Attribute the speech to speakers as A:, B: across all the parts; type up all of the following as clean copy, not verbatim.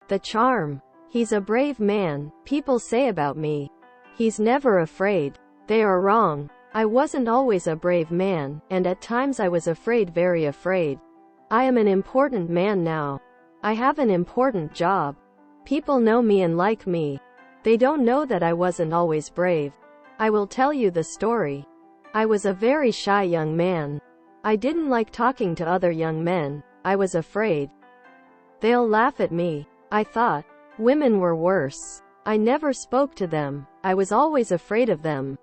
A: The charm. He's a brave man, people say about me. He's never afraid. They are wrong. I wasn't always a brave man, and at times I was afraid, very afraid. I am an important man now. I have an important job. People know me and like me. They don't know that I wasn't always brave. I will tell you the story. I was a very shy young man. I didn't like talking to other young men. I was afraid. They'll laugh at me. I thought. Women were worse. I never spoke to them. I was always afraid of them.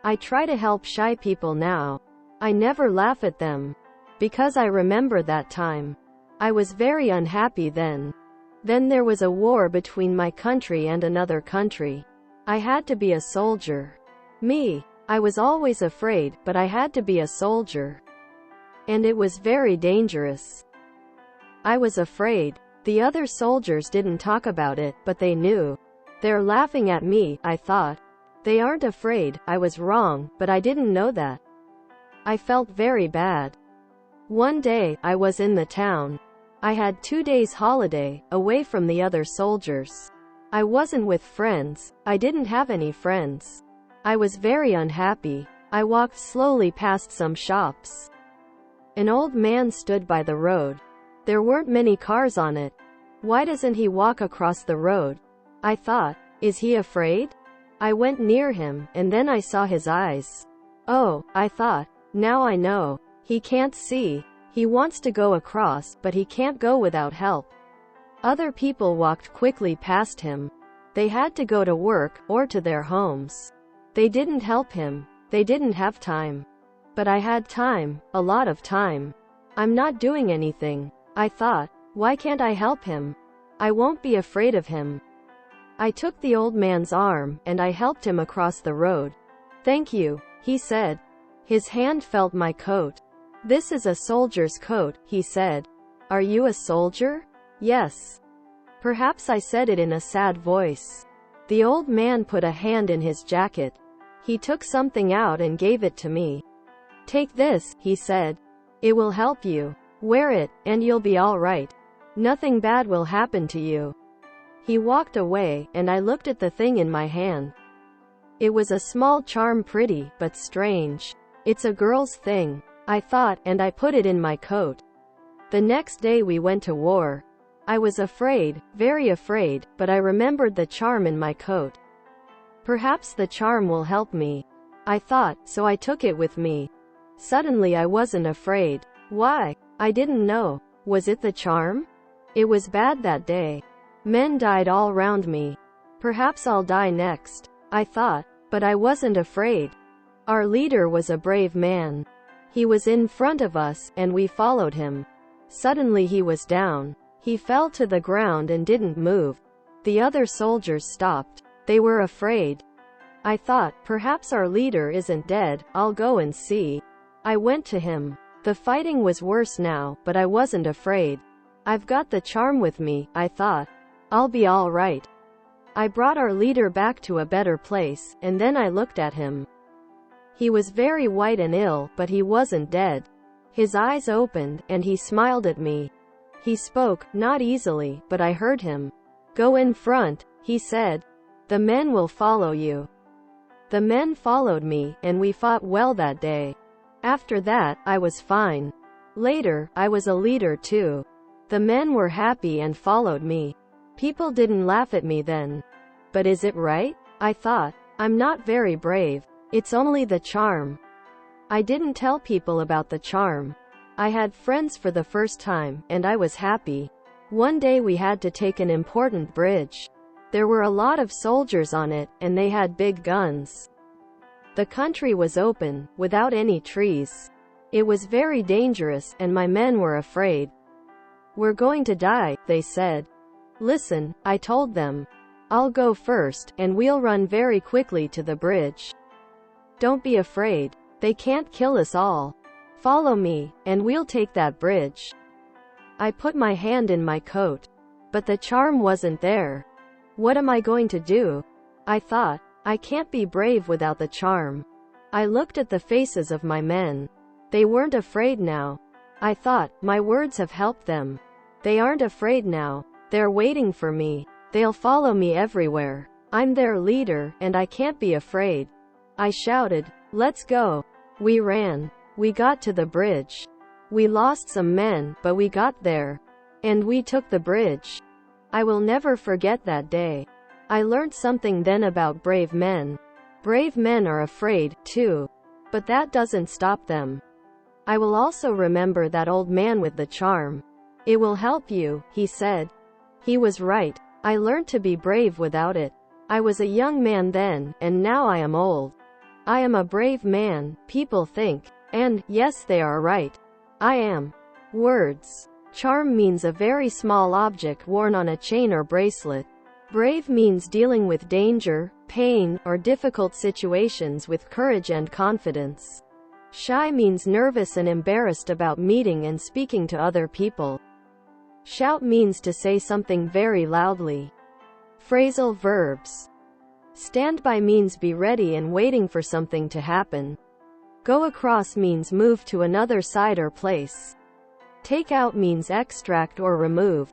A: I try to help shy people now. I never laugh at them. Because I remember that time. I was very unhappy then. Then there was a war between my country and another country. I had to be a soldier. Me. I was always afraid, but I had to be a soldier. And it was very dangerous. I was afraid. The other soldiers didn't talk about it, but they knew. They're laughing at me, I thought. They aren't afraid. I was wrong, but I didn't know that. I felt very bad. One day, I was in the town. I had 2 days holiday, away from the other soldiers. I wasn't with friends. I didn't have any friends. I was very unhappy. I walked slowly past some shops. An old man stood by the road. There weren't many cars on it. Why doesn't he walk across the road? I thought, is he afraid? I went near him, and then I saw his eyes. Oh, I thought, now I know. He can't see. He wants to go across, but he can't go without help. Other people walked quickly past him. They had to go to work, or to their homes. They didn't help him. They didn't have time. But I had time, a lot of time. I'm not doing anything. I thought, why can't I help him? I won't be afraid of him. I took the old man's arm, and I helped him across the road. Thank you, he said. His hand felt my coat. This is a soldier's coat, he said. Are you a soldier? Yes. Perhaps I said it in a sad voice. The old man put a hand in his jacket. He took something out and gave it to me. Take this, he said. It will help you. Wear it, and you'll be all right. Nothing bad will happen to you. He walked away, and I looked at the thing in my hand. It was a small charm, pretty, but strange. It's a girl's thing, I thought, and I put it in my coat. The next day we went to war. I was afraid, very afraid, but I remembered the charm in my coat. Perhaps the charm will help me, I thought, so I took it with me. Suddenly I wasn't afraid. Why? I didn't know. Was it the charm? It was bad that day. Men died all round me. Perhaps I'll die next, I thought, but I wasn't afraid. Our leader was a brave man. He was in front of us, and we followed him. Suddenly he was down. He fell to the ground and didn't move. The other soldiers stopped. They were afraid. I thought, perhaps our leader isn't dead, I'll go and see. I went to him. The fighting was worse now, but I wasn't afraid. I've got the charm with me, I thought. I'll be all right. I brought our leader back to a better place, and then I looked at him. He was very white and ill, but he wasn't dead. His eyes opened, and he smiled at me. He spoke, not easily, but I heard him. Go in front, he said. The men will follow you. The men followed me, and we fought well that day. After that, I was fine. Later, I was a leader too. The men were happy and followed me. People didn't laugh at me then. But is it right? I thought. I'm not very brave. It's only the charm. I didn't tell people about the charm. I had friends for the first time, and I was happy. One day we had to take an important bridge. There were a lot of soldiers on it, and they had big guns. The country was open, without any trees. It was very dangerous, and my men were afraid. We're going to die, they said. Listen, I told them. I'll go first, and we'll run very quickly to the bridge. Don't be afraid. They can't kill us all. Follow me, and we'll take that bridge. I put my hand in my coat. But the charm wasn't there. What am I going to do? I thought. I can't be brave without the charm. I looked at the faces of my men. They weren't afraid now. I thought, my words have helped them. They aren't afraid now. They're waiting for me. They'll follow me everywhere. I'm their leader, and I can't be afraid. I shouted, "Let's go." We ran. We got to the bridge. We lost some men, but we got there. And we took the bridge. I will never forget that day. I learned something then about brave men. Brave men are afraid, too. But that doesn't stop them. I will also remember that old man with the charm. It will help you, he said. He was right. I learned to be brave without it. I was a young man then, and now I am old. I am a brave man, people think. And, yes, they are right. I am. Words. Charm means a very small object worn on a chain or bracelet. Brave means dealing with danger, pain, or difficult situations with courage and confidence. Shy means nervous and embarrassed about meeting and speaking to other people. Shout means to say something very loudly. Phrasal verbs. Stand by means be ready and waiting for something to happen. Go across means move to another side or place. Take out means extract or remove.